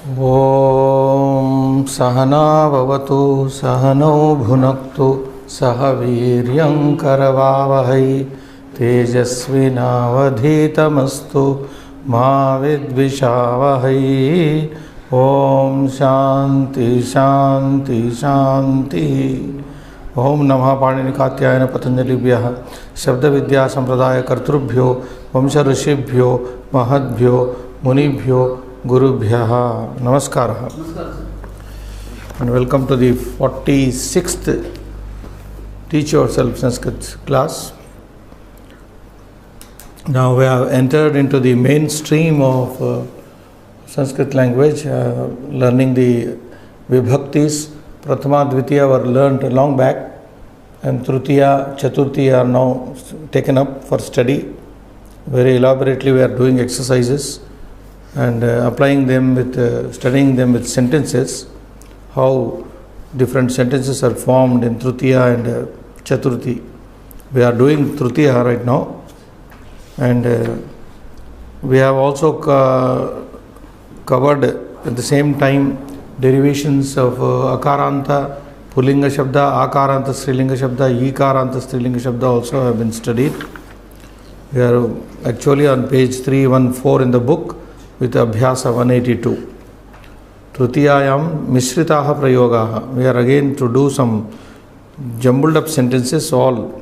ॐ सहना भवतु सहनौ भुनक्तु सह वीर्यं करवावहै तेजस्विनावधीतमस्तु मा विद्विषावहै। ॐ शांति शांति शांति। ओम नमः पाणिनिकात्यायन पतंजलिभ्यः शब्द विद्या संप्रदाय कर्तृभ्यो वंश ऋषिभ्यो महद्भ्यो मुनिभ्यो गुरुभ्यः नमस्कारः। And welcome to the 46th Teach Yourself Sanskrit class. Now we have entered into the mainstream of Sanskrit language, learning the Vibhaktis. Prathama, Dvitiya were learnt long back, and Tritiya, Chaturthi are now taken up for study. Very elaborately we are doing exercises and applying them with, studying them with sentences, how different sentences are formed in Tritiya and Chaturthi. We are doing Tritiya right now, and we have also covered at the same time derivations of Akaranta, Pullinga Shabda, Akaranta Strilinga Shabda, Ikaranta Strilinga Shabda also have been studied. We are actually on page 314 in the book with Abhyasa 182. Trutiyayam Mishritaha Prayogaha. We are again to do some jumbled up sentences, all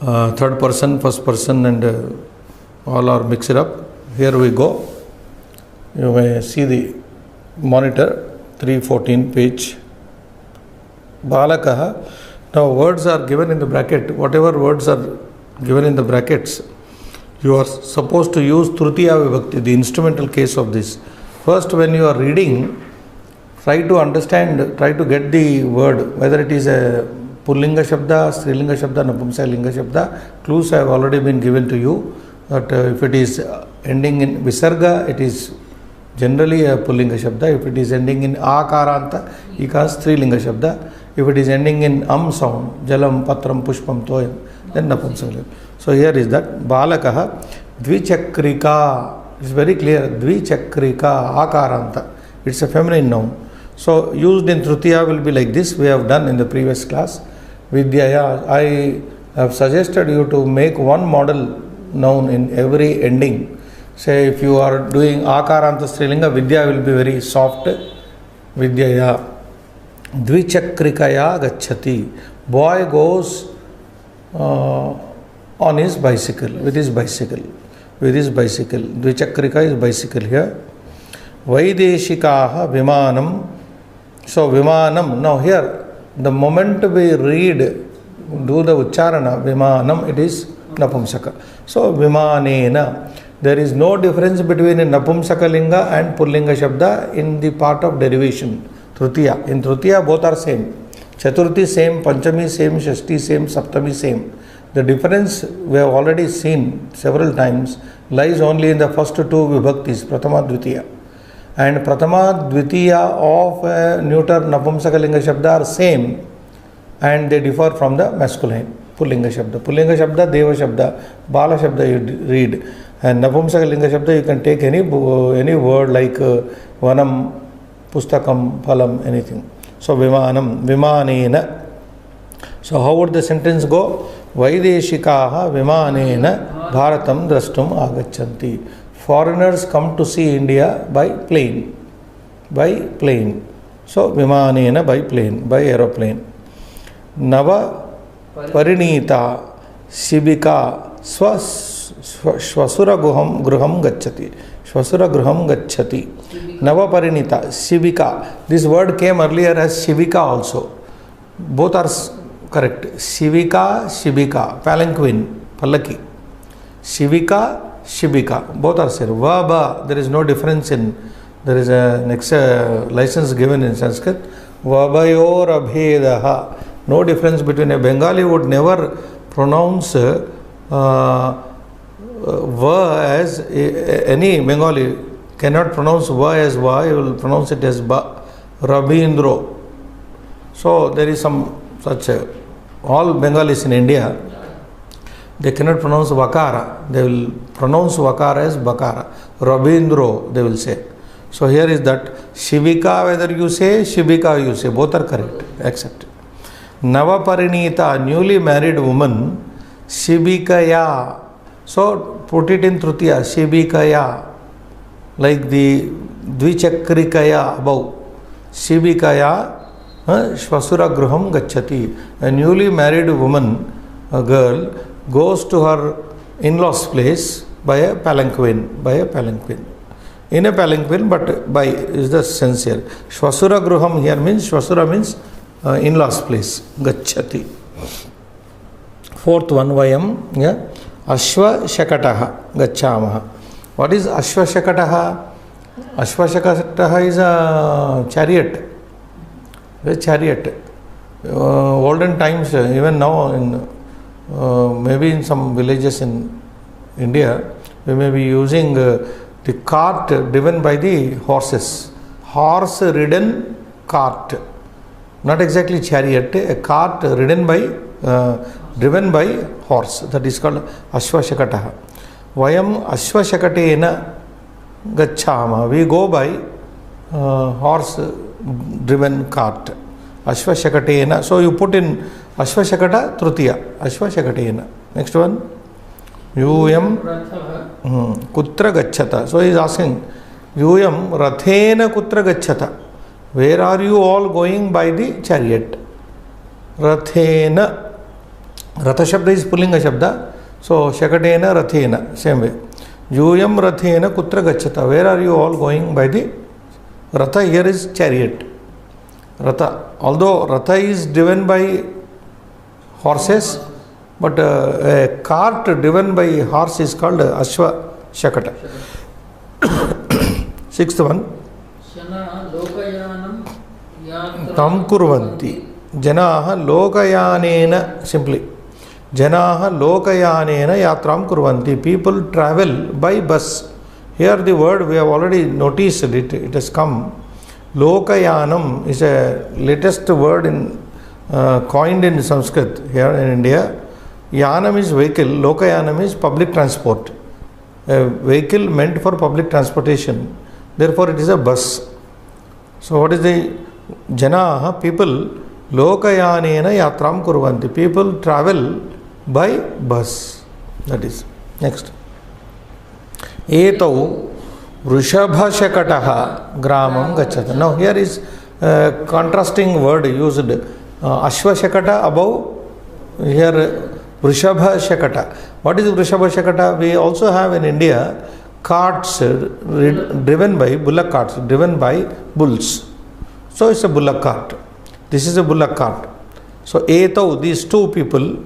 third person, first person, and all are mixed up. Here we go. You may see the monitor, 314 page. Balakaha. Now words are given in the bracket. Whatever words are given in the brackets, you are supposed to use Tritiya Vibhakti, the instrumental case of this. First, when you are reading, try to understand, try to get the word, whether it is a Pullinga Shabda, Strilinga Shabda, Napumsakalinga Shabda. Clues have already been given to you. That if it is ending in Visarga, it is generally a Pullinga Shabda. If it is ending in Akaranta, it is Strilinga Shabda. If it is ending in sound, Jalam, Patram, Pushpam, Toyam, then Napumsakalinga. So here is that. Balakaha, Dvichakrika. It's very clear. Dvichakrika, Akaranta. It's a feminine noun. So used in Tritiya will be like this. We have done in the previous class. Vidyaya. I have suggested you to make one model noun in every ending. Say if you are doing Akaranta Strilinga, Vidya will be very soft. Vidyaya. Dvichakrikaya gacchati. Boy goes on his bicycle, with his bicycle. Dvichakrika is bicycle here. Vaideshikaha vimanam. So vimanam. Now here, the moment we read, do the ucharana, vimanam, it is Napumsaka. So vimanena. There is no difference between a Napumsakalinga and Pullinga Shabda in the part of derivation. Tritiya. In Tritiya, both are same. Chaturthi same, Panchami same, Shashti same, Saptami same. The difference we have already seen several times lies only in the first two Vibhaktis, Prathama, Dvitiya. And Prathama, Dvitiya of neuter Napumsakalinga Shabda are same, and they differ from the masculine Pullinga Shabda. Pullinga Shabda, Deva Shabda, Bala Shabda you read. And Napumsakalinga Shabda you can take any word like Vanam, Pustakam, Phalam, anything. So Vimanam, Vimanena. So how would the sentence go? Vaideshikaha Vimanena Bharatam Drastum Agachanti. Foreigners come to see India by plane. By plane. So Vimanena by plane, by aeroplane. Nava Parinita Shibika Swasura Gruham Gacchati. Swasura Gruham Gacchati. Nava Parinita Shibika. This word came earlier as Shivika also. Both are correct. Shivika, Shibika, palanquin, palaki. Shivika, Shibika, both are said. Vaba, there is no difference in, there is a next license given in Sanskrit. Vabayor abhedaha. No difference between a Bengali would never pronounce va as, any Bengali cannot pronounce va as va, he will pronounce it as ba. Rabindro. So there is some such, all Bengalis in India, they cannot pronounce Vakara. They will pronounce Vakara as Bakara. Rabindro, they will say. So here is that Shivika, whether you say Shivika, you say, both are correct, accept. Navaparinita, newly married woman, Shibikaya. So put it in Trutiya, Shibikaya, like the Dvichakrikaya above. Shibikaya, Shvasura Gruham Gachati. A newly married woman, a girl, goes to her in-laws place by a palanquin, in a palanquin, but by is the sense here. Shvasura Gruham here means, Shvasura means in-laws place, Gachati. Fourth one, Vayam, yeah, Ashva Shakataha, Gachamaha. What is Ashva Shakataha? Ashva Shakataha is a chariot. A chariot. Olden times, even now, in maybe in some villages in India, we may be using the cart driven by the horses. Horse-ridden cart. Not exactly chariot, a cart driven by horse. That is called Ashvashakataha. Vayam Ashvashakatena Gachama. We go by horse-driven cart. Ashvashakatena. So you put in Ashvashakata Trutiya. Ashvashakatena. Next one. Yuyam Kutra Gachata. So he is asking, Yuyam Rathena Kutra Gachata. Where are you all going by the chariot? Rathena. Ratha Shabda is Pullinga Shabda. So Shakatena Rathena. Same way. Yuyam Rathena Kutra Gachata. Where are you all going by the Ratha? Here is chariot. Ratha. Although Ratha is driven by horses, but a cart driven by horse is called Ashva Shakata. Sixth one. Tam kurvanti. Janaha lokayanena, simply. Janaha lokayanena yatram kurvanti. People travel by bus. Here the word we have already noticed it. It has come. Lokayanam is a latest word in coined in Sanskrit here in India. Yanam is vehicle, Lokayanam is public transport. A vehicle meant for public transportation. Therefore, it is a bus. So, what is the Janaha? People, Lokayanena yatram kurvanti. People travel by bus. That is. Next. Etau Vrishabha Shakataha Gramam Gachata. Now, here is a contrasting word used. Ashva Shakata above, here Vrishabha Shakata. What is Vrishabha Shakata? We also have in India carts driven by bullock carts, driven by bulls. So it's a bullock cart. This is a bullock cart. So Etau, these two people,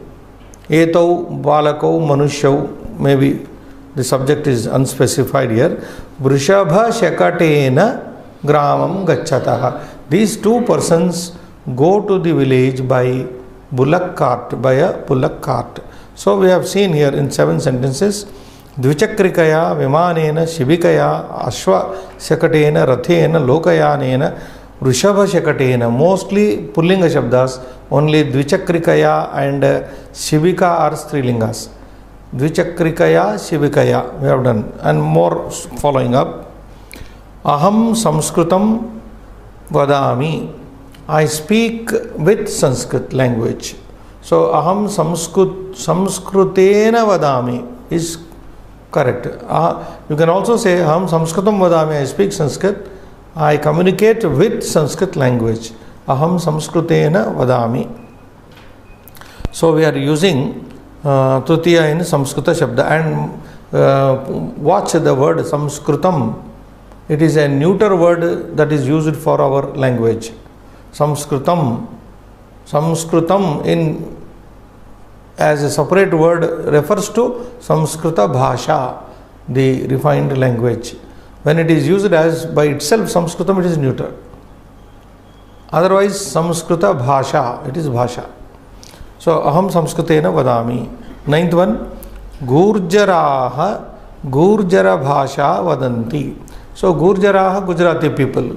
Etau, Balakau, Manushau, maybe the subject is unspecified here. Vrishabha Shakatena Gramam Gachataha. These two persons go to the village by bullock cart, by a bullock cart. So we have seen here in 7 sentences, Dvichakrikaya, Vimanena, Shibikaya, Ashva Shakatena, Rathena, Lokayanena, Vrishabha Shakatena. Mostly Pullinga Shabdas, only Dvichakrikaya and Shibika are Strilingas. Dvichakrikaya, Shibikaya, we have done. And more following up. Aham Samskritam Vadami. I speak with Sanskrit language. So, aham samskrutena vadami is correct. You can also say, aham samskritam vadami, I speak Sanskrit. I communicate with Sanskrit language. Aham samskrutena vadami. So, we are using Trutiya in Samskrita Shabda. And watch the word Samskritam. It is a neuter word that is used for our language. Samskritam. Samskritam in as a separate word refers to Samskrita Bhasha, the refined language. When it is used as by itself Samskritam, it is neuter. Otherwise Samskrita Bhasha, it is Bhasha. So aham Samskritena vadami. Ninth one, Gurjaraha Gurjara Bhasha vadanti. So Gurjaraha, Gujarati people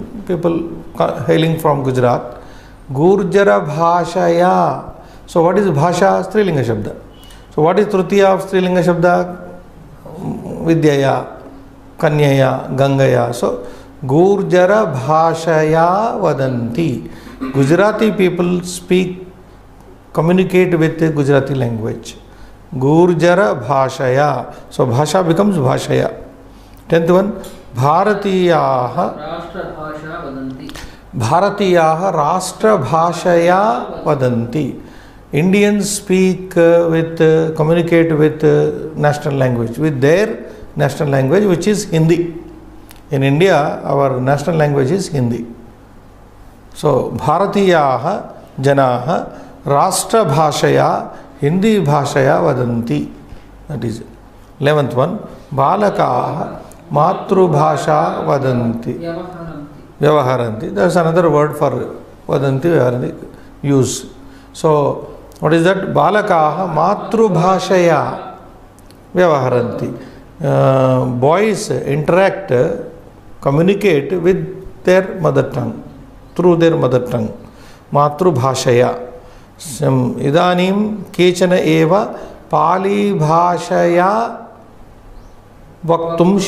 hailing from Gujarat. Gurjara Bhashaya. So what is Bhasha? Strilinga Shabda. So what is Trutiya of Strilinga Shabda? Vidyaya, Kanyaya, Gangaya. So Gurjara Bhashaya Vadanti. Gujarati people communicate with the Gujarati language. Gurjara Bhashaya. So Bhasha becomes Bhashaya. 10th one. Bharatiyaha Rashtra Bhashaya Vadanti. Indians communicate with national language, with their national language, which is Hindi. In India, our national language is Hindi. So, Bharatiyaha Janaha Rashtra Bhashaya Hindi Bhashaya Vadanti. That is 11th one. Balakaha Matru Bhasha Vadanti. Vyavaharanti. There is another word for Vadanti, Vyavaharanti, use. So, what is that? Balakaha Matru Bhashaya Vyavaharanti. Boys interact, communicate with their mother tongue, through their mother tongue. Matru Bhashaya. Idanim Kechana Eva Pali Bhashaya Vaktum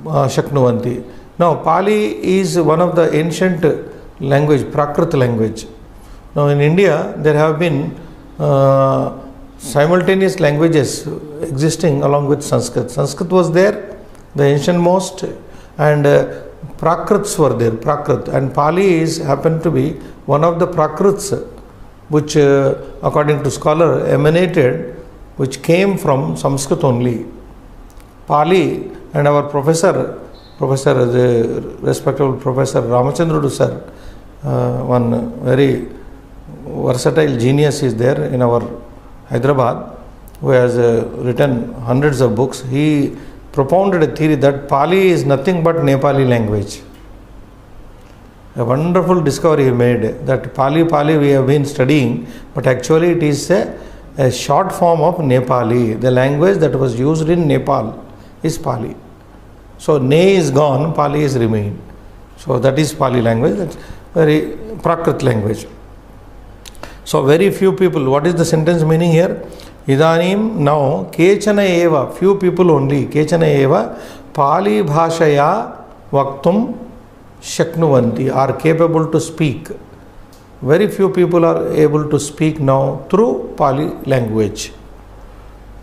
Shaknuvanti. Now, Pali is one of the ancient language, Prakrit language. Now, in India, there have been simultaneous languages existing along with Sanskrit. Sanskrit was there, the ancient most, and Prakrits were there, Prakrit. And Pali happened to be one of the Prakrits, which, according to scholar, emanated, which came from Sanskrit only. Pali, and our the respectable Professor Ramachandra sir, one very versatile genius is there in our Hyderabad, who has written hundreds of books. He propounded a theory that Pali is nothing but Nepali language. A wonderful discovery he made, that Pali we have been studying, but actually it is a short form of Nepali. The language that was used in Nepal is Pali. So Ne is gone, Pali is remained. So that is Pali language. That's very Prakrit language. So very few people. What is the sentence meaning here? Idanim, now Kechana Eva, few people only. Kechana Eva Pali Bhashaya Vaktum Shaknuvanti, are capable to speak. Very few people are able to speak now through Pali language.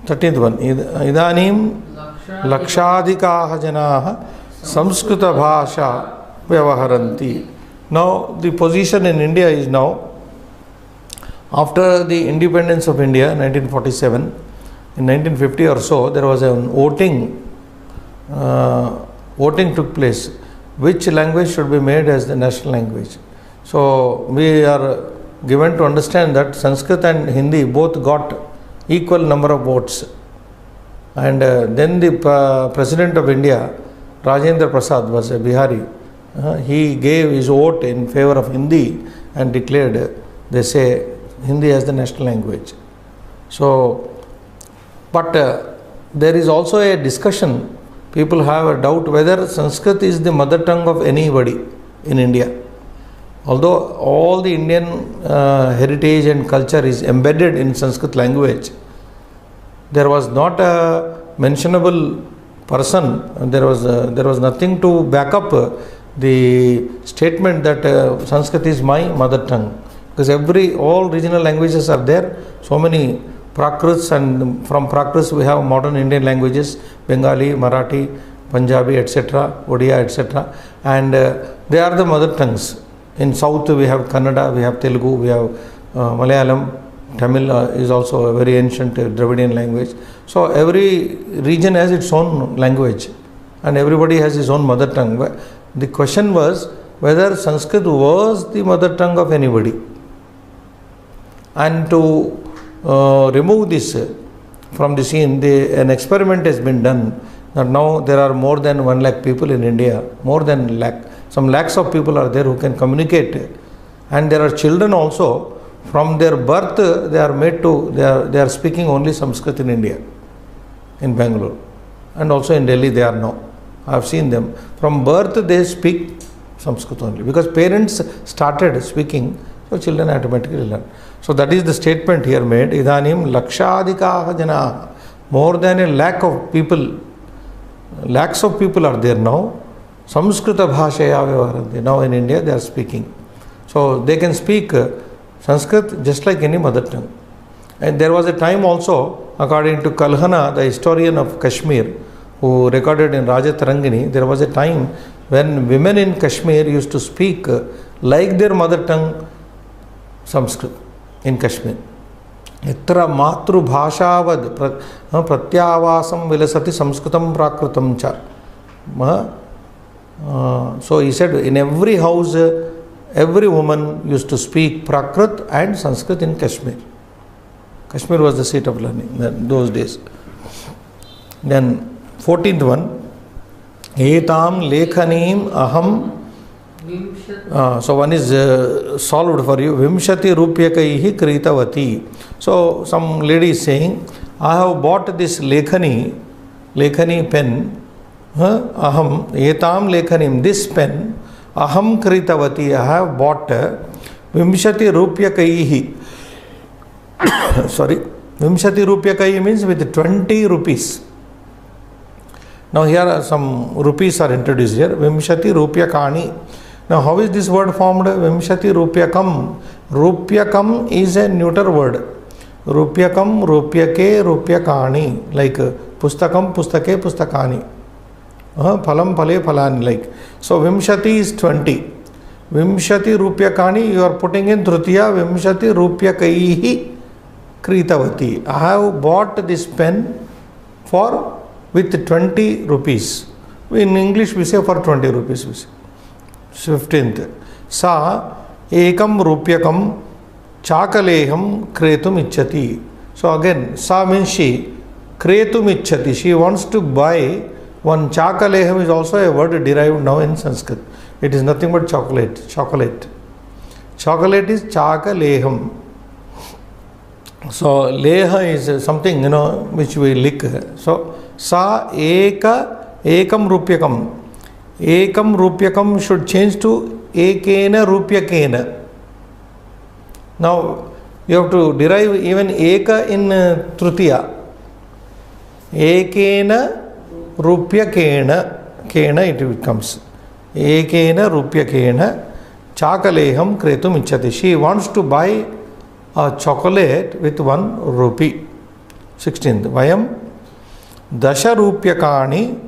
13th one. Idanim Lakshadikaha Janaha Samskrita Bhasha Vyavaharanti. Now the position in India is now, after the independence of India, 1947, in 1950 or so, there was a voting took place. Which language should be made as the national language? So we are given to understand that Sanskrit and Hindi both got equal number of votes. And then the President of India, Rajendra Prasad, was a Bihari. He gave his vote in favor of Hindi and declared, they say, Hindi as the national language. So, but there is also a discussion. People have a doubt whether Sanskrit is the mother tongue of anybody in India. Although all the Indian heritage and culture is embedded in Sanskrit language, there was not a mentionable person, there was nothing to back up the statement that Sanskrit is my mother tongue. Because all regional languages are there, so many Prakrits, and from Prakrits we have modern Indian languages, Bengali, Marathi, Punjabi, etc., Odia, etc. And they are the mother tongues. In South we have Kannada, we have Telugu, we have Malayalam, Tamil is also a very ancient Dravidian language. So every region has its own language and everybody has his own mother tongue. The question was whether Sanskrit was the mother tongue of anybody. And to remove this from the scene, an experiment has been done that now there are more than 1 lakh people in India, more than lakh. Some lakhs of people are there who can communicate, and there are children also. From their birth, they are speaking only Sanskrit in India, in Bangalore, and also in Delhi they are now. I have seen them. From birth they speak Sanskrit only, because parents started speaking, so children automatically learn. So that is the statement here made. Idanim lakshadikaha janaha. More than a lakh of people, lakhs of people are there now Samskrita bhashaya vyavaharanti. Now in India they are speaking. So they can speak Sanskrit just like any mother tongue. And there was a time also, according to Kalhana, the historian of Kashmir, who recorded in Rajatarangini, there was a time when women in Kashmir used to speak like their mother tongue Sanskrit in Kashmir. Itra matru bhashavad pratyavasam vilasati samskritam prakritam cha. So he said in every house, every woman used to speak Prakrit and Sanskrit in Kashmir. Kashmir was the seat of learning in those days. Then 14th one, Etam lekhanim aham. So one is solved for you. Vimshati rupyakaihi kritavati. So some lady is saying, I have bought this lekhani pen. Aham etam lekhanim, this pen. Aham kritavati, I have bought vimshati rupyakaihi. Sorry, vimshati rupyakai means with 20 rupees. Now here are some rupees are introduced here. Vimshati rupyakani. Now how is this word formed? Vimshati rupyakam. Rupyakam is a neuter word. Rupyakam, rupyake, rupyakani. Like pustakam, pustake, pustakani. Phalam, phale, phalani. Like. So vimshati is 20. Vimshati rupyakani, you are putting in tritiya. Vimshati rupyakaihi kritavati. I have bought this pen for with 20 rupees. In English we say for 20 rupees. We say. 15th. Sa ekam rupyakam chakaleham kretum ichchati. So again, sa means she, kretum ichchati. She wants to buy one. Chakaleham is also a word derived now in Sanskrit. It is nothing but chocolate. Chocolate. Chocolate is chakaleham. So leha is something, which we lick. So sa ekam rupyakam. Ekam rupyakam should change to ekena rupyakena. Now you have to derive even eka in tritiya. Ekena rupyakena, kena it becomes. Ekena rupyakena chakaleham kretum ichchati. She wants to buy a chocolate with 1 rupee. 16th. Vayam dasha rupyakani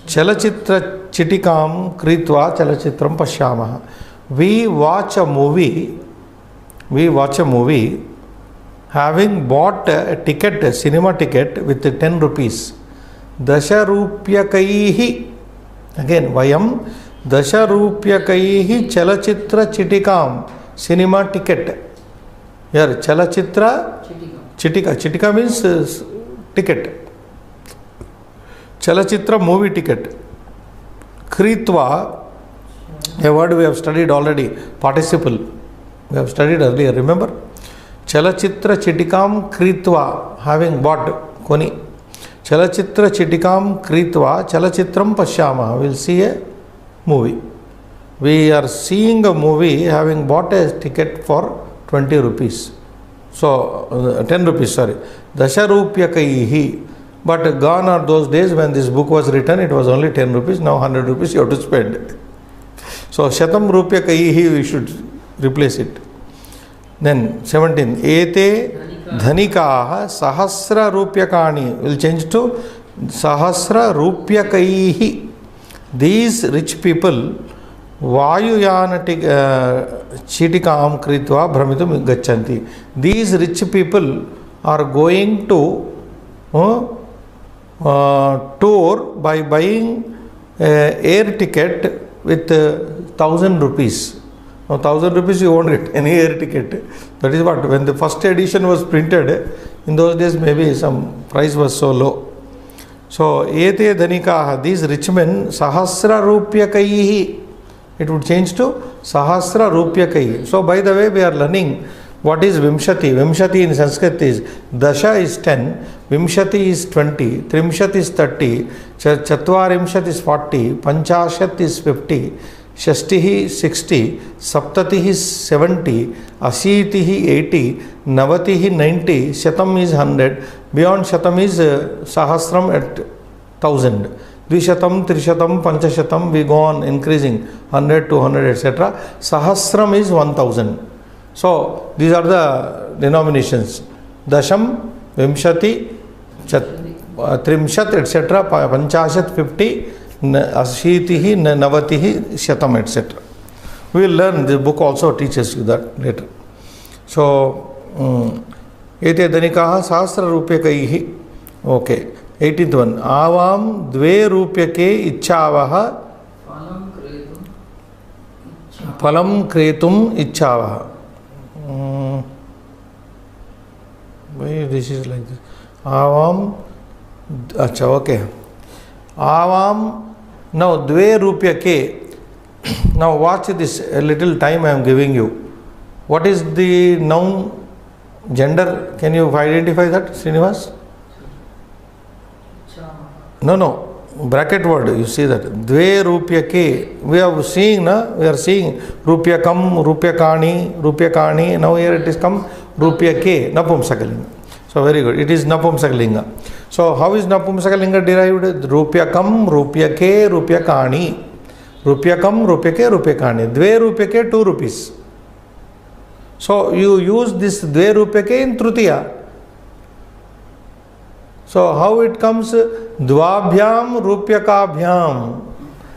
chalachitra chitikam kritva chalachitram pashyamah. We watch a movie having bought a ticket, a cinema ticket with 10 rupees. Dasha rupyakaihi. Again, vayam dasha rupyakaihi chalachitra chitikam. Cinema ticket. Here, chalachitra chitika. Chitika means ticket. Chalachitra movie ticket. Kritva, a word we have studied already, participle. We have studied earlier, remember? Chalachitra chitikam kritva, having bought, koni. Chalachitra chitikam kritva, chalachitram pashyama. We will see a movie. We are seeing a movie having bought a ticket for 20 rupees. So, 10 rupees, sorry. Dasha rupyakaihi. But gone are those days when this book was written, it was only 10 rupees. Now 100 rupees you have to spend. So, shatam rupyakaihi, we should replace it. Then 17. Ete dhanikaha sahasra rupyakani. Will change to sahasra rupyakaihi. These rich people Vayuyana chitikam kritva brahmitum gacchanti. These rich people are going to tour by buying air ticket with 1,000 rupees. Now 1,000 rupees you won't get any air ticket. That is what, when the first edition was printed, in those days maybe some price was so low. So ete dhanikaha, these rich men, sahasra rupyakaihi. It would change to sahasra rupyakaihi. So by the way, we are learning what is vimshati. Vimshati in Sanskrit is dasha is 10, vimshati is 20, trimshat is 30, chatvarimshat is 40, panchashat is 50, shashtihi 60, saptatihi 70, asitihi 80, navatihi 90, shatam is 100, beyond shatam is sahasram at 1000. Dvishatam, Trishatam, Panchashatam, we go on increasing 100, 200, etc. Sahasram is 1000. So these are the denominations. Dasham, Vimshati, Trimshat, etc. Panchashat, 50, Ashitihi, Navatihi, Shatam, etc. We will learn. The book also teaches you that later. So, Ete Dhanikaha Sahasra Rupyakaihi. Okay. 18th one. Avam Dve Rupyake Ichchavaha Phalam Kretum Ichchavaha. Why this is like this? Avam. Acha, okay. Avam. Now, Dve Rupyake. Now, watch this. A little time I am giving you. What is the noun gender? Can you identify that, Srinivas? No. Bracket word. You see that. Dve Rupyake. We are seeing, we are seeing Rupyakam, Rupyakani. Now here it is come Rupyake, Napumsakalinga. So very good. It is Napumsakalinga. So how is Napumsakalinga derived? Rupyakam, Rupyake, Rupyakani. Rupyakam, Rupyake, Rupyakani. Dve Rupyake, 2 rupees. So you use this Dve Rupyake in Trutiya. So how it comes? Dvabhyam Rupyakabhyam.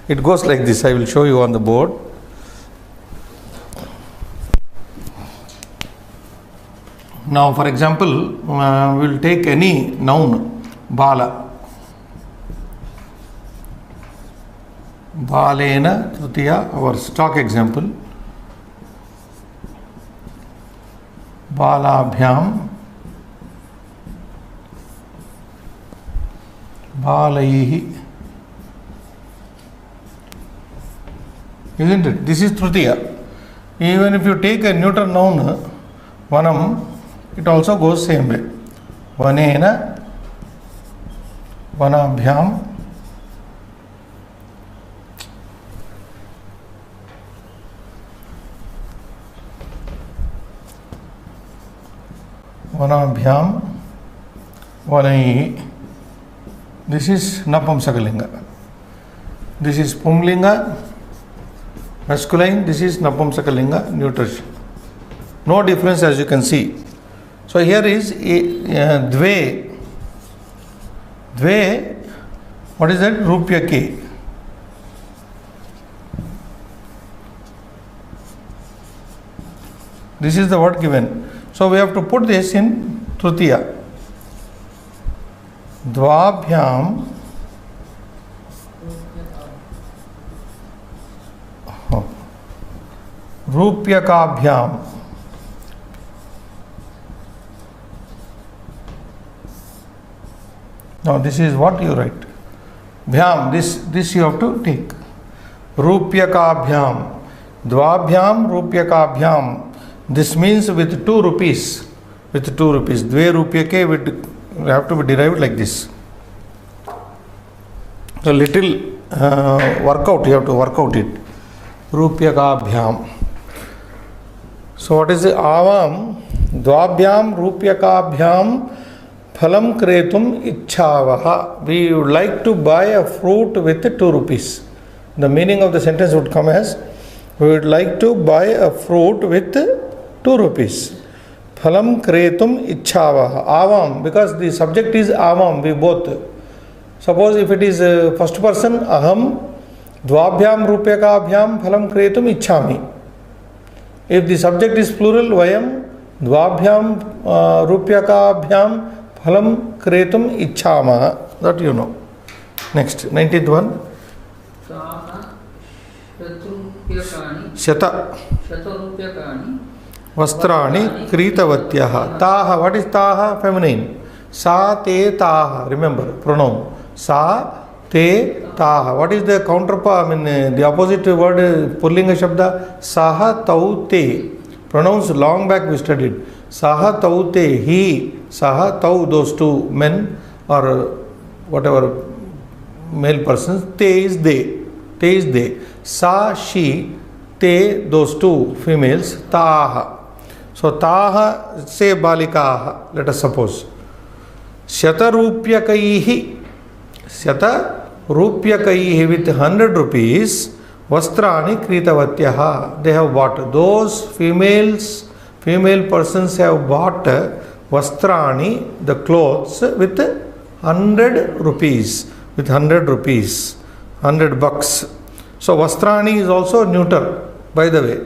It goes like this. I will show you on the board. Now for example, we will take any noun. Bala. Balena Trutiya, our stock example. Balabhyam, Balaihi. Isn't it? This is Trutiya. Even if you take a neuter noun, Vanam, it also goes same way. Vanena, Vanabhyam, Vanabhyam, Vanaihi. This is Napumsakalinga. This is Pumlinga, masculine. This is Napumsakalinga, neuter. No difference as you can see. So here is Dve. Dve, what is that? Rupyake. This is the word given. So we have to put this in Trutiya. Dvabhyam Rupyakabhyam. Now this is what you write. Bhyam, this you have to take. Rupyakabhyam. Dvabhyam Rupyakabhyam. This means with 2 rupees. With 2 rupees. Dve Rupyake would have to be derived like this. So little workout, you have to work out it. Rupyakabhyam. So what is it? Avam Dvabhyam Rupyakabhyam Phalam Kretum Ichchavaha. We would like to buy a fruit with 2 rupees. The meaning of the sentence would come as, we would like to buy a fruit with 2 rupees. Phalam Kretum Ichchavaha. Avam, because the subject is Avam, we both. Suppose if it is first person, Aham Dvabhyam Rupyakabhyam Phalam Kretum Ichchami. If the subject is plural, Vayam Dvabhyam Rupyakabhyam Phalam Kretum Ichchama. That you know. Next, 19th one. Shata. Vastrani Kritavatyah. Taha. What is Taha? Feminine. Sa te Taha. Remember, pronoun. Sa te Taha. What is the counterpart? I mean, the opposite word, Pullinga Shabda. Saha tau te. Pronouns long back we studied. Saha tau te. He. Saha tau, those 2 men or whatever male persons. Te is they. Te is they. Sa, she. Te, those 2 females. Taha. So Taha, say Balikaha, let us suppose. Shatarupyakaihi. Shata Rupyakaihi with 100 rupees. Vastrani Kritavatyaha. They have bought. Those female persons have bought Vastrani, the clothes, with 100 rupees. With 100 rupees. 100 bucks. So Vastrani is also neuter, by the way.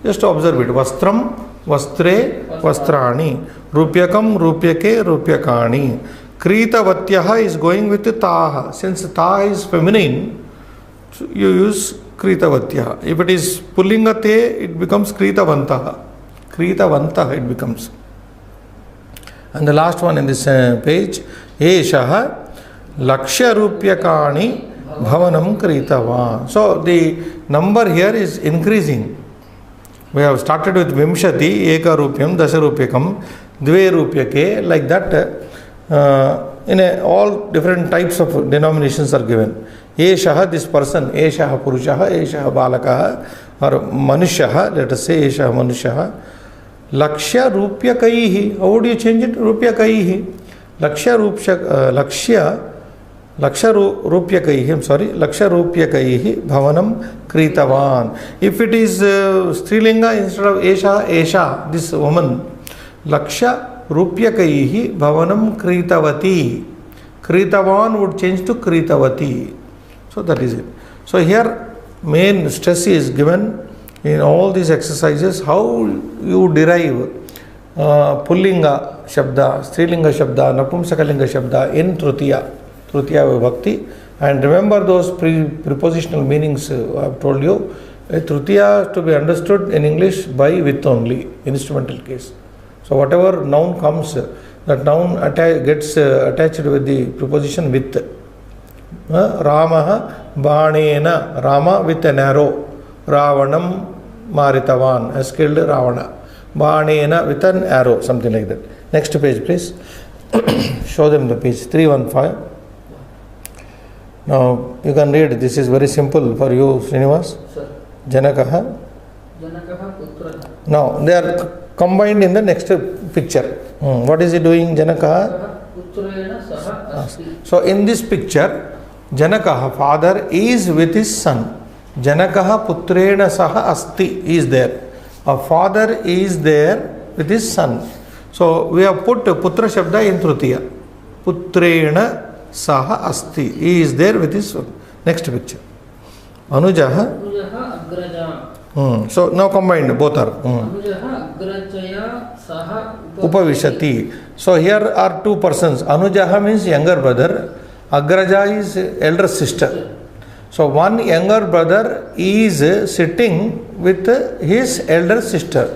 Just observe it. Vastram, Vastre, Vastrani. Rupyakam, Rupyake, Rupyakani. Kritavatyaha is going with taha. Since taha is feminine, you use Kritavatyaha. If it is pullinga te, it becomes Kritavantaha. Kritavantaha it becomes. And the last one in this page, Eshaha Lakshya Rupyakani Bhavanam Kritavan. So the number here is increasing. We have started with Vimshati, Eka Rupyam, Dasha Rupyakam, Dve Rupyake, like that. All different types of denominations are given. Eshaha, this person, Eshaha Purushaha, Eshaha Balakaha, or Manushaha, let us say Eshaha Manushaha. Lakshya Rupyakaihi, how would you change it? Rupyakaihi. Lakshya Rupyakaihi, I'm sorry, Lakshya Rupyakaihi Bhavanam Kritavan. If it is Strilinga, instead of Esha, this woman, Lakshya Rupyakaihi Bhavanam Kritavati. Kritavan would change to Kritavati. So that is it. So here main stress is given in all these exercises how you derive Pullinga Shabda, Strilinga Shabda, Napumsakalinga Shabda in Trutiya Vibhakti. And remember those prepositional meanings I have told you. Trutiya to be understood in English by with only, instrumental case. So whatever noun comes, that noun gets attached with the preposition with. Ramaha Banena, Rama with an arrow. Ravanam Maritavan has killed Ravana. Banena with an arrow, something like that. Next page, please. Show them the page 315. Now you can read. This is very simple for you, Srinivas. Sir. Janakaha. Janakaha Putraha. Now they are combined in the next picture. What is he doing, Janakaha? Putrena Saha Asti. So in this picture, Janakaha, father, is with his son. Janakaha Putrena Saha Asti is there. A father is there with his son. So we have put Putra Shabda in Trutiya. Putrena Saha Asti. He is there with his son. Next picture. Anujaha. Anujaha Agraja. So now combined, both are. Anujaha Agrajaya Saha Upavishati. So here are two persons. Anujaha means younger brother. Agraja is elder sister. So one younger brother is sitting with his elder sister.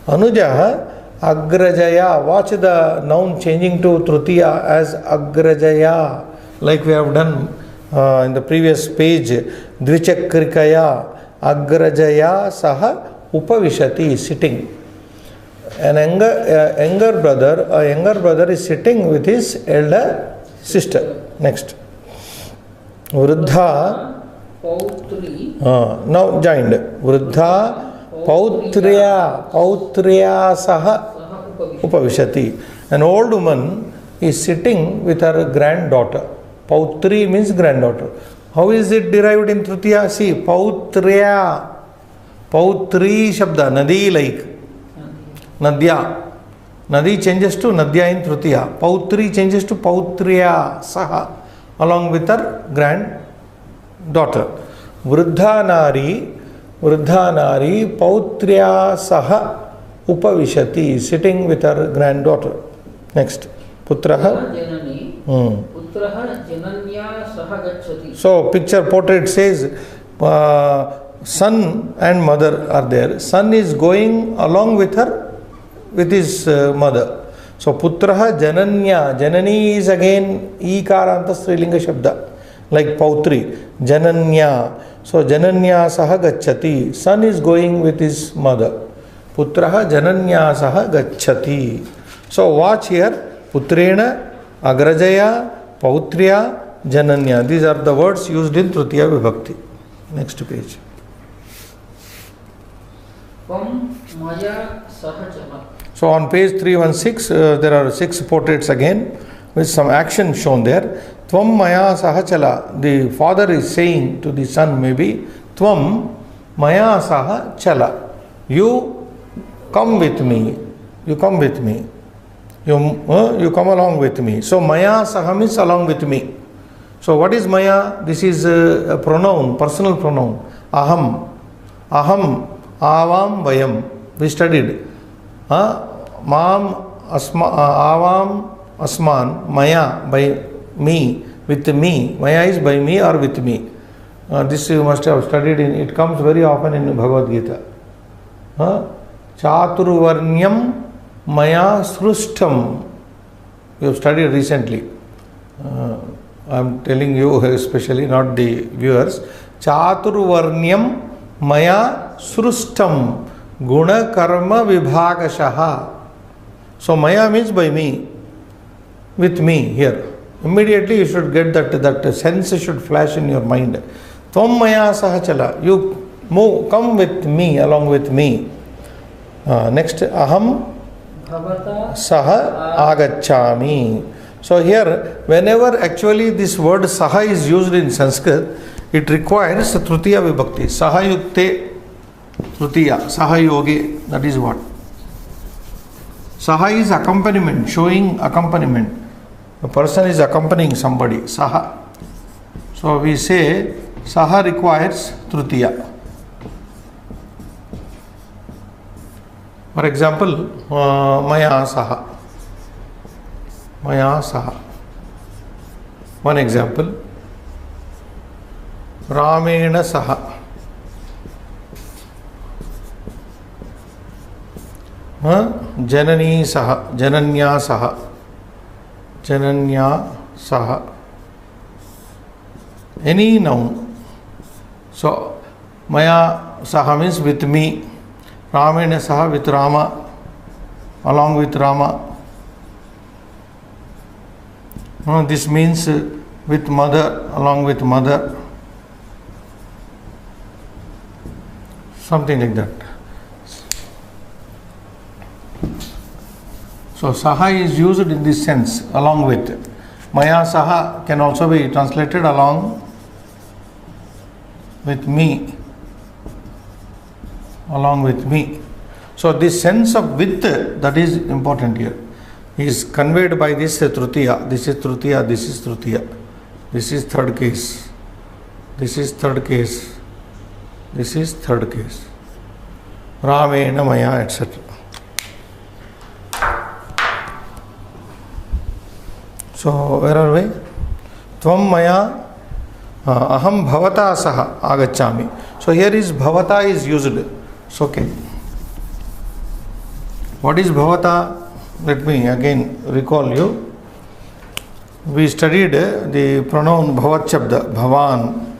Anujaha Agrajaya. Watch the noun changing to Trutiya as Agrajaya, like we have done in the previous page. Dvichakrikaya. Agrajaya Saha Upavishati, sitting. A younger brother is sitting with his elder sister. Next. Vruddha. Pautri. Now joined. Vruddha Pautriya Saha Upavishati. An old woman is sitting with her granddaughter. Pautri means granddaughter. How is it derived in Trutiya? See, Pautriya. Pautri Shabda, Nadi like. Nadya. Nadi changes to Nadya in Trutiya. Pautri changes to Pautriya Saha, along with her granddaughter. Vruddha Nari Pautriya Saha Upavishati, sitting with her granddaughter. Next. Putraha. So picture portrait says son and mother are there. Son is going along with his mother. So Putraha Jananya. Janani is again Ikaranta Strilinga Shabda, like Pautri. Jananya. So Jananya Saha Gacchati. Son is going with his mother. Putraha Jananya Saha Gacchati. So watch here. Putrena, Agrajaya, Pautriya, Jananya. These are the words used in Trutiya Vibhakti. Next page. So on page 316, there are 6 portraits again with some action shown there. Tvam maya saha chala. The father is saying to the son, maybe, Tvam maya saha chala. You come with me. You come with me. You come along with me. So maya saha means along with me. So what is maya? This is a pronoun, personal pronoun. Aham. Aham. Avam vayam. We studied. Mam asma, avam asman. Maya, by me, with me. Maya is by me or with me. This you must have studied in, it comes very often in Bhagavad Gita. Chaturvarnyam maya srustam. You have studied recently. I am telling you especially, not the viewers. Chaturvarnyam maya srustam guna karma vibhagashaha. So maya means by me, with me here. Immediately you should get that sense should flash in your mind. Tvam maya saha chala. You move, come with me, along with me. Next, aham bhavata saha agacchami. So here, whenever actually this word saha is used in Sanskrit, it requires tritiya vibhakti. Saha yukte tritiya, saha yogi, that is what? Saha is accompaniment, showing accompaniment. A person is accompanying somebody, saha. So we say saha requires tritiya. For example, maya saha. Maya saha. One example. Ramena saha. Janani saha. Jananya saha. Jananya saha. Any noun. So, maya saha means with me. Ramena saha with Rama. Along with Rama. This means with mother, along with mother. Something like that. So saha is used in this sense, along with. Maya saha can also be translated along with me. Along with me. So this sense of with, that is important here, is conveyed by this tritiya. This is tritiya, this is tritiya. This is third case. This is third case. This is third case. Ramena maya, etc. So where are we? Tvam maya aham bhavata saha agacchami. So here is bhavata is used. So okay. What is bhavata? Let me again recall you. We studied the pronoun bhavat shabda, bhavan.